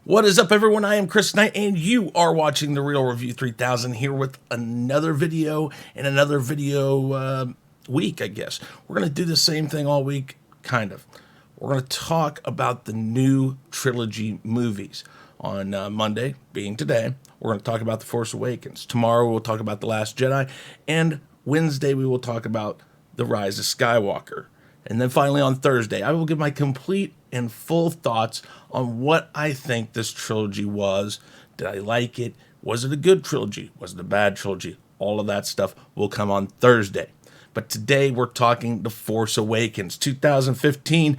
What is up, everyone? I am Chris Knight, and you are watching The Real Review 3000 here with another video and another video week, I guess. We're going to do the same thing all week, kind of. We're going to talk about the new trilogy movies. On Monday, being today, we're going to talk about The Force Awakens. Tomorrow, we'll talk about The Last Jedi. And Wednesday, we will talk about The Rise of Skywalker. And then finally on Thursday, I will give my complete and full thoughts on what I think this trilogy was. Did I like it? Was it a good trilogy? Was it a bad trilogy? All of that stuff will come on Thursday. But today we're talking The Force Awakens 2015.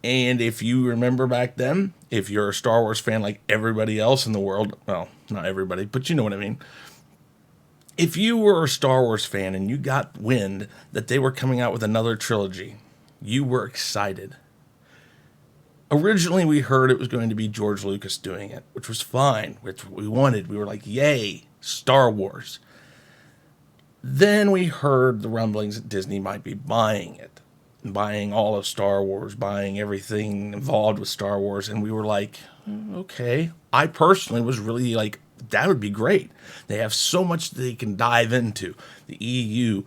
And if you remember back then, if you're a Star Wars fan like everybody else in the world, well, not everybody, but you know what I mean. If you were a Star Wars fan and you got wind that they were coming out with another trilogy, you were excited. Originally, we heard it was going to be George Lucas doing it, which was fine, which we wanted. We were like, yay, Star Wars. Then we heard the rumblings that Disney might be buying it, buying all of Star Wars, buying everything involved with Star Wars, and we were like, okay. I personally was really like, that would be great. They have so much they can dive into. The EU,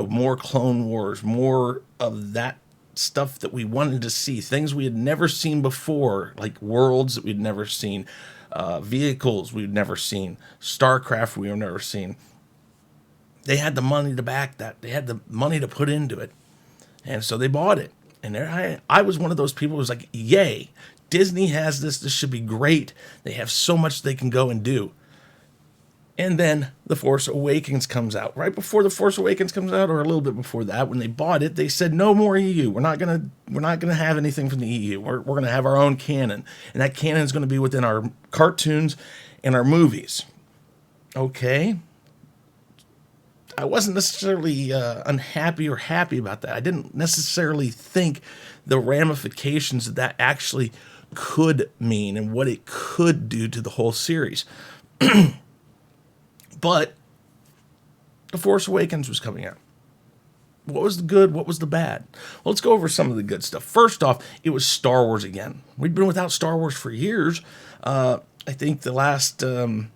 more Clone Wars, more of that stuff that we wanted to see, things we had never seen before, like worlds that we'd never seen, vehicles we'd never seen, Starcraft we've never seen. They had the money to back that. They had the money to put into it. And so they bought it. And I was one of those people who was like, yay, Disney has this. This should be great. They have so much they can go and do. And then The Force Awakens comes out. Right before The Force Awakens comes out, or a little bit before that, when they bought it, they said, no more EU. We're not gonna have anything from the EU. We're gonna have our own canon. And that canon is gonna be within our cartoons and our movies. Okay. I wasn't necessarily unhappy or happy about that. I didn't necessarily think the ramifications that actually could mean and what it could do to the whole series. But The Force Awakens was coming out. What was the good? What was the bad? Well, let's go over some of the good stuff. First off, it was Star Wars again. We'd been without Star Wars for years. I think the last of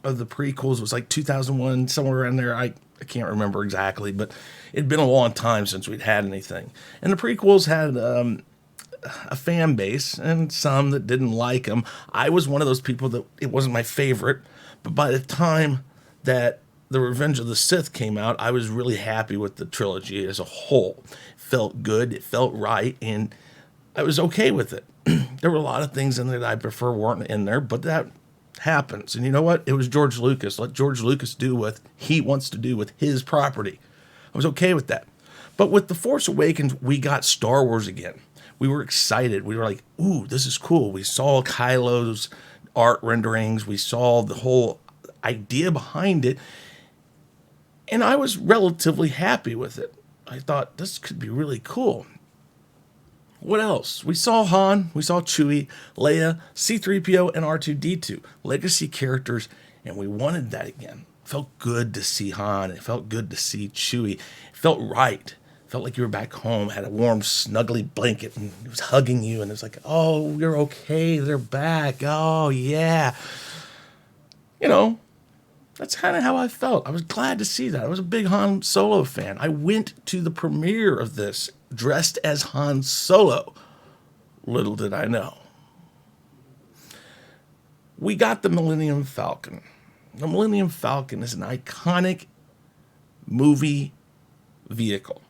the prequels was like 2001, somewhere around there. I can't remember exactly, but it'd been a long time since we'd had anything. And the prequels had a fan base and some that didn't like them. I was one of those people that it wasn't my favorite, but by the time that The Revenge of the Sith came out, I was really happy with the trilogy as a whole. It felt good, it felt right, and I was okay with it. There were a lot of things in there that I prefer weren't in there, but that happens. And you know what? It was George Lucas. Let George Lucas do what he wants to do with his property. I was okay with that. But with The Force Awakens, we got Star Wars again. We were excited. We were like, ooh, this is cool. We saw Kylo's art renderings. We saw the whole idea behind it. And I was relatively happy with it. I thought this could be really cool. What else? We saw Han, we saw Chewie, Leia, C-3PO, and R2-D2. Legacy characters, and we wanted that again. It felt good to see Han. It felt good to see Chewie. It felt right. It felt like you were back home, had a warm, snuggly blanket, and he was hugging you, and it was like, oh, you're okay. They're back. Oh, yeah. That's kind of how I felt. I was glad to see that. I was a big Han Solo fan. I went to the premiere of this dressed as Han Solo. Little did I know. We got the Millennium Falcon. The Millennium Falcon is an iconic movie vehicle.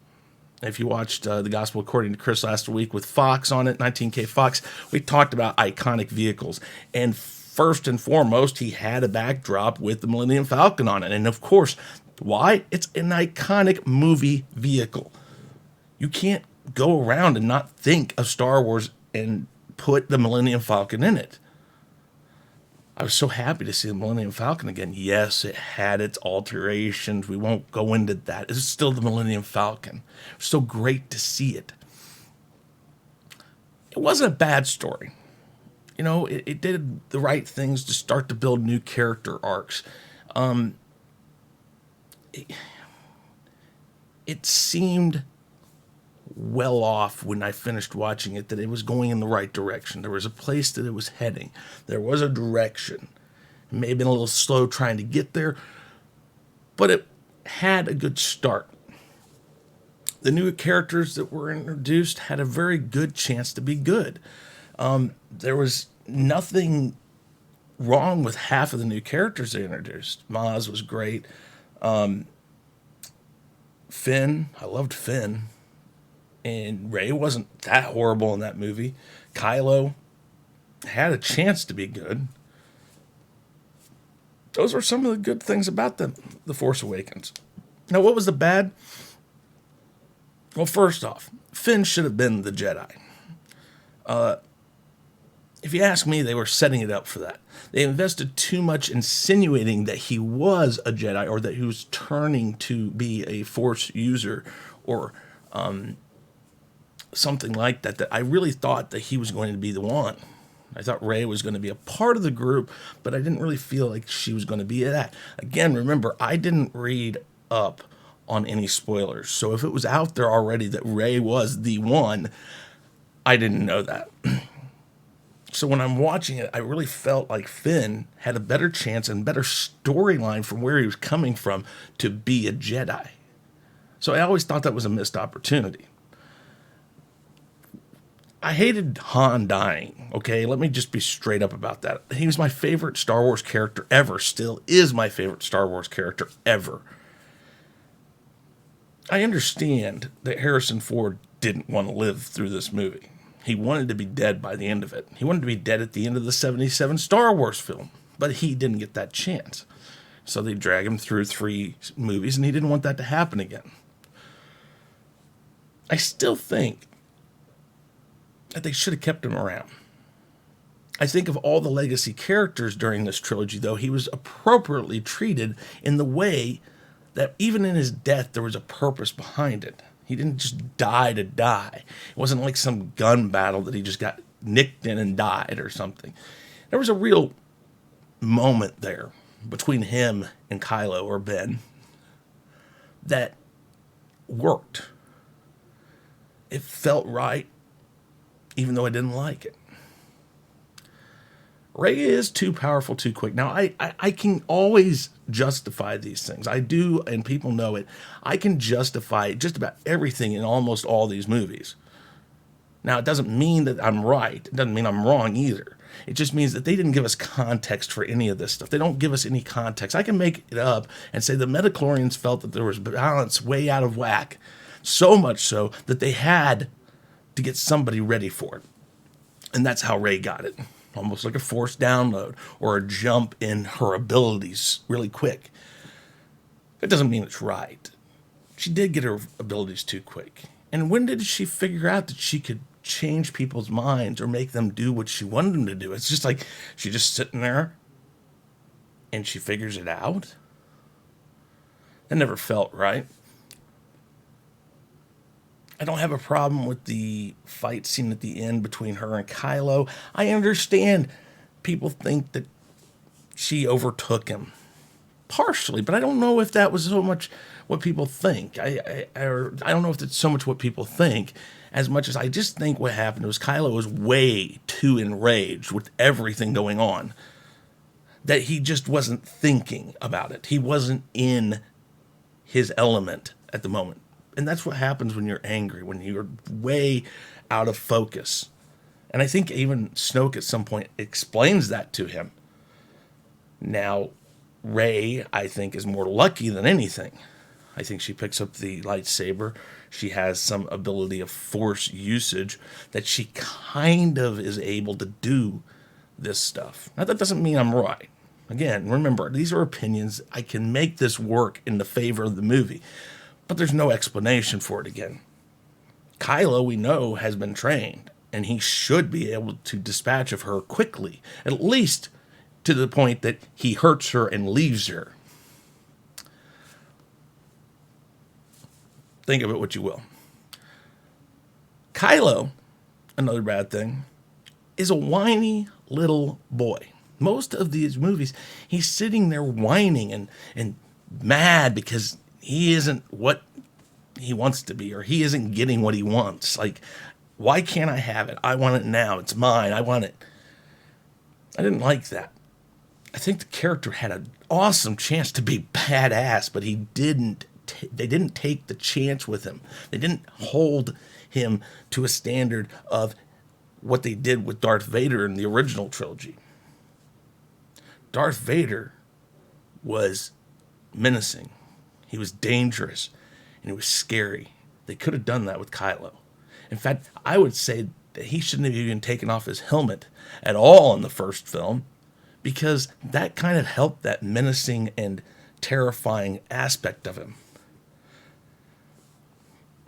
If you watched The Gospel According to Chris last week with Fox on it, 19K Fox, we talked about iconic vehicles. And first and foremost, he had a backdrop with the Millennium Falcon on it. And of course, why? It's an iconic movie vehicle. You can't go around and not think of Star Wars and put the Millennium Falcon in it. I was so happy to see the Millennium Falcon again. Yes, it had its alterations. We won't go into that. It's still the Millennium Falcon. It was so great to see it. It wasn't a bad story. It did the right things to start to build new character arcs. It seemed well off when I finished watching it that it was going in the right direction. There was a place that it was heading. There was a direction. It may have been a little slow trying to get there, but it had a good start. The new characters that were introduced had a very good chance to be good. There was nothing wrong with half of the new characters they introduced. Maz was great. Finn, I loved Finn. And Rey wasn't that horrible in that movie. Kylo had a chance to be good. Those were some of the good things about the Force Awakens. Now, what was the bad? Well, first off, Finn should have been the Jedi. If you ask me, they were setting it up for that. They invested too much insinuating that he was a Jedi or that he was turning to be a Force user or something like that, that I really thought that he was going to be the one. I thought Rey was going to be a part of the group, but I didn't really feel like she was going to be that. Again, remember, I didn't read up on any spoilers. So if it was out there already that Rey was the one, I didn't know that. So when I'm watching it, I really felt like Finn had a better chance and better storyline from where he was coming from to be a Jedi. So I always thought that was a missed opportunity. I hated Han dying, okay? Let me just be straight up about that. He was my favorite Star Wars character ever, still is my favorite Star Wars character ever. I understand that Harrison Ford didn't want to live through this movie. He wanted to be dead by the end of it. He wanted to be dead at the end of the 77 Star Wars film, but he didn't get that chance. So they drag him through 3 movies, and he didn't want that to happen again. I still think that they should have kept him around. I think of all the legacy characters during this trilogy, though, he was appropriately treated in the way that even in his death, there was a purpose behind it. He didn't just die to die. It wasn't like some gun battle that he just got nicked in and died or something. There was a real moment there between him and Kylo or Ben that worked. It felt right, even though I didn't like it. Rey is too powerful too quick. Now, I can always justify these things. I do, and people know it. I can justify just about everything in almost all these movies. Now, it doesn't mean that I'm right. It doesn't mean I'm wrong either. It just means that they didn't give us context for any of this stuff. They don't give us any context. I can make it up and say the midichlorians felt that there was balance way out of whack, so much so that they had to get somebody ready for it. And that's how Rey got it. Almost like a forced download or a jump in her abilities really quick. That doesn't mean it's right. She did get her abilities too quick. And when did she figure out that she could change people's minds or make them do what she wanted them to do? It's just like she's just sitting there and she figures it out. That never felt right. I don't have a problem with the fight scene at the end between her and Kylo. I understand people think that she overtook him. Partially, but I don't know if that was so much what people think. I don't know if it's so much what people think as much as I just think what happened was Kylo was way too enraged with everything going on that he just wasn't thinking about it. He wasn't in his element at the moment. And that's what happens when you're angry, when you're way out of focus. And I think even Snoke at some point explains that to him. Now, Rey, I think, is more lucky than anything. I think she picks up the lightsaber. She has some ability of force usage that she kind of is able to do this stuff. Now, that doesn't mean I'm right. Again, remember, these are opinions. I can make this work in the favor of the movie. But there's no explanation for it again. Kylo, we know, has been trained, and he should be able to dispatch of her quickly, at least to the point that he hurts her and leaves her. Think of it what you will. Kylo, another bad thing, is a whiny little boy. Most of these movies, he's sitting there whining and mad because he isn't what he wants to be, or he isn't getting what he wants. Like, why can't I have it? I want it now. It's mine. I want it. I didn't like that. I think the character had an awesome chance to be badass, but he didn't. They didn't take the chance with him. They didn't hold him to a standard of what they did with Darth Vader in the original trilogy. Darth Vader was menacing. He was dangerous, and he was scary. They could have done that with Kylo. In fact, I would say that he shouldn't have even taken off his helmet at all in the first film, because that kind of helped that menacing and terrifying aspect of him.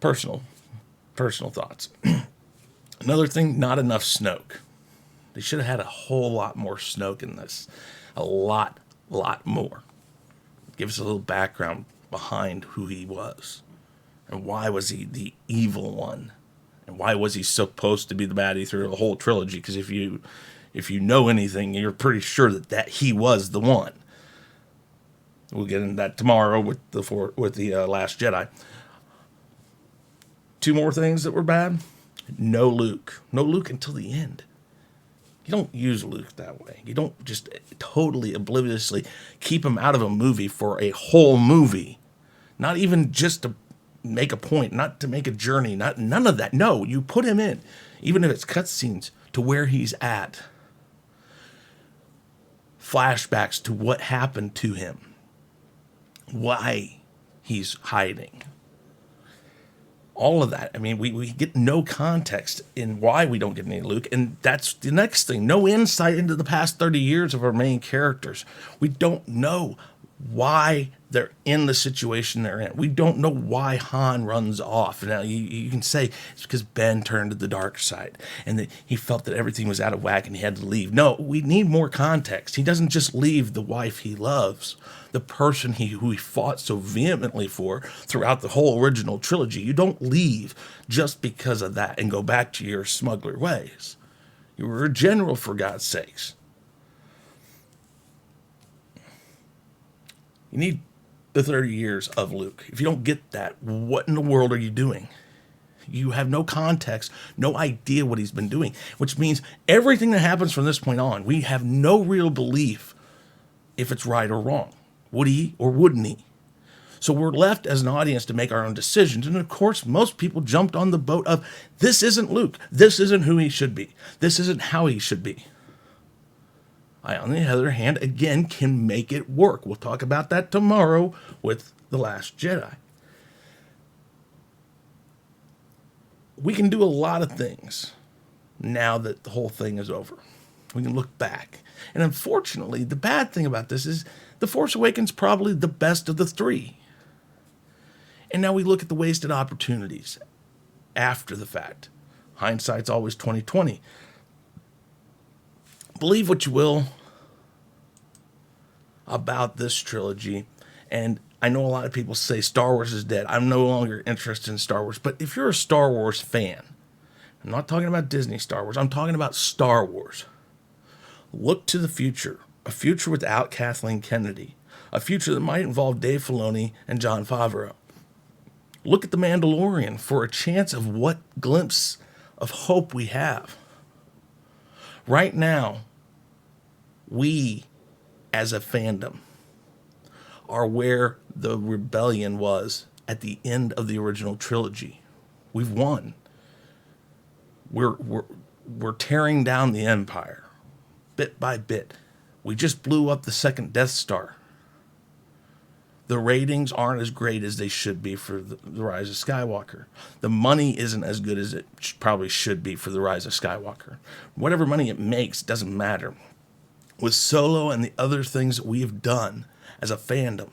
Personal thoughts. Another thing, not enough Snoke. They should have had a whole lot more Snoke in this. A lot more. Give us a little background behind who he was. And why was he the evil one? And why was he supposed to be the baddie through the whole trilogy? Because if you know anything, you're pretty sure that he was the one. We'll get into that tomorrow with the Last Jedi. 2 more things that were bad. No Luke. No Luke until the end. You don't use Luke that way. You don't just totally obliviously keep him out of a movie for a whole movie. Not even just to make a point, not to make a journey, none of that. No, you put him in, even if it's cutscenes, to where he's at. Flashbacks to what happened to him. Why he's hiding. All of that. I mean, we get no context in why we don't get any Luke. And that's the next thing. No insight into the past 30 years of our main characters. We don't know why they're in the situation they're in. We don't know why Han runs off. Now, you can say it's because Ben turned to the dark side and that he felt that everything was out of whack and he had to leave. No, we need more context. He doesn't just leave the wife he loves, the person who he fought so vehemently for throughout the whole original trilogy. You don't leave just because of that and go back to your smuggler ways. You were a general, for God's sakes. You need the 30 years of Luke. If you don't get that, what in the world are you doing? You have no context, no idea what he's been doing, which means everything that happens from this point on, we have no real belief if it's right or wrong. Would he or wouldn't he? So we're left as an audience to make our own decisions. And of course, most people jumped on the boat of, this isn't Luke. This isn't who he should be. This isn't how he should be. I, on the other hand, again, can make it work. We'll talk about that tomorrow with The Last Jedi. We can do a lot of things now that the whole thing is over. We can look back. And unfortunately, the bad thing about this is The Force Awakens probably the best of the 3. And now we look at the wasted opportunities after the fact. Hindsight's always 20/20. Believe what you will about this trilogy, and I know a lot of people say Star Wars is dead. I'm no longer interested in Star Wars, but if you're a Star Wars fan, I'm not talking about Disney Star Wars, I'm talking about Star Wars. Look to the future, a future without Kathleen Kennedy, a future that might involve Dave Filoni and Jon Favreau. Look at The Mandalorian for a chance of what glimpse of hope we have. Right now, we, as a fandom, are where the rebellion was at the end of the original trilogy. We've won. We're tearing down the Empire, bit by bit. We just blew up the second Death Star. The ratings aren't as great as they should be for the Rise of Skywalker. The money isn't as good as it probably should be for the Rise of Skywalker. Whatever money it makes doesn't matter. With Solo and the other things that we have done as a fandom,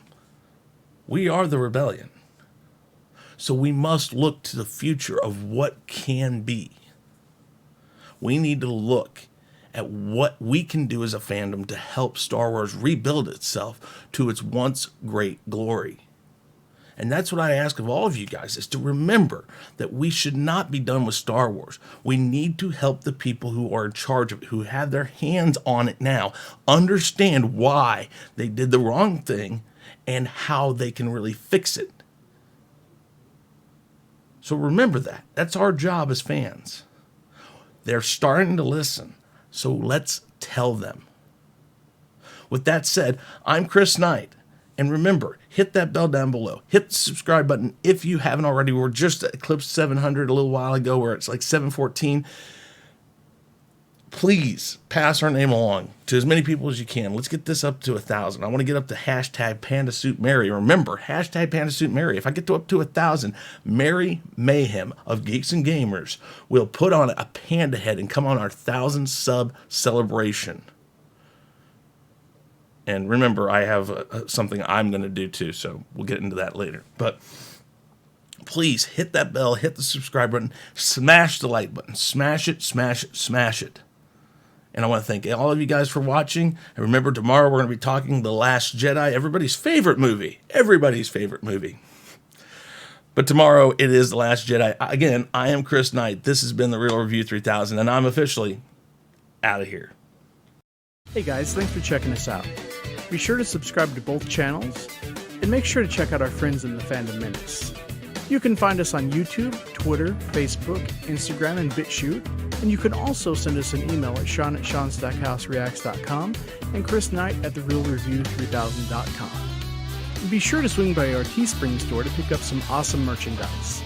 we are the rebellion. So we must look to the future of what can be. We need to look at what we can do as a fandom to help Star Wars rebuild itself to its once great glory. And that's what I ask of all of you guys, is to remember that we should not be done with Star Wars. We need to help the people who are in charge of it, who have their hands on it now, understand why they did the wrong thing and how they can really fix it. So remember that. That's our job as fans. They're starting to listen. So let's tell them. With that said, I'm Chris Knight. And remember, hit that bell down below. Hit the subscribe button if you haven't already. We're just eclipsed 700 a little while ago where it's like 714. Please pass our name along to as many people as you can. Let's get this up to 1,000. I want to get up to hashtag PandaSuitMary. Remember, hashtag PandaSuitMary. If I get to up to 1,000, Mary Mayhem of Geeks and Gamers will put on a panda head and come on our 1,000 sub celebration. And remember, I have something I'm going to do too, so we'll get into that later. But please hit that bell, hit the subscribe button, smash the like button, smash it, smash it, smash it. And I want to thank all of you guys for watching. And remember, tomorrow we're going to be talking The Last Jedi, everybody's favorite movie. Everybody's favorite movie. But tomorrow it is The Last Jedi. Again, I am Chris Knight. This has been The Real Review 3000, and I'm officially out of here. Hey guys, thanks for checking us out. Be sure to subscribe to both channels, and make sure to check out our friends in the Fandom Minutes. You can find us on YouTube, Twitter, Facebook, Instagram, and BitChute, and you can also send us an email at sean@seanstackhousereacts.com and chrisknight@therealreview3000.com. And be sure to swing by our Teespring store to pick up some awesome merchandise.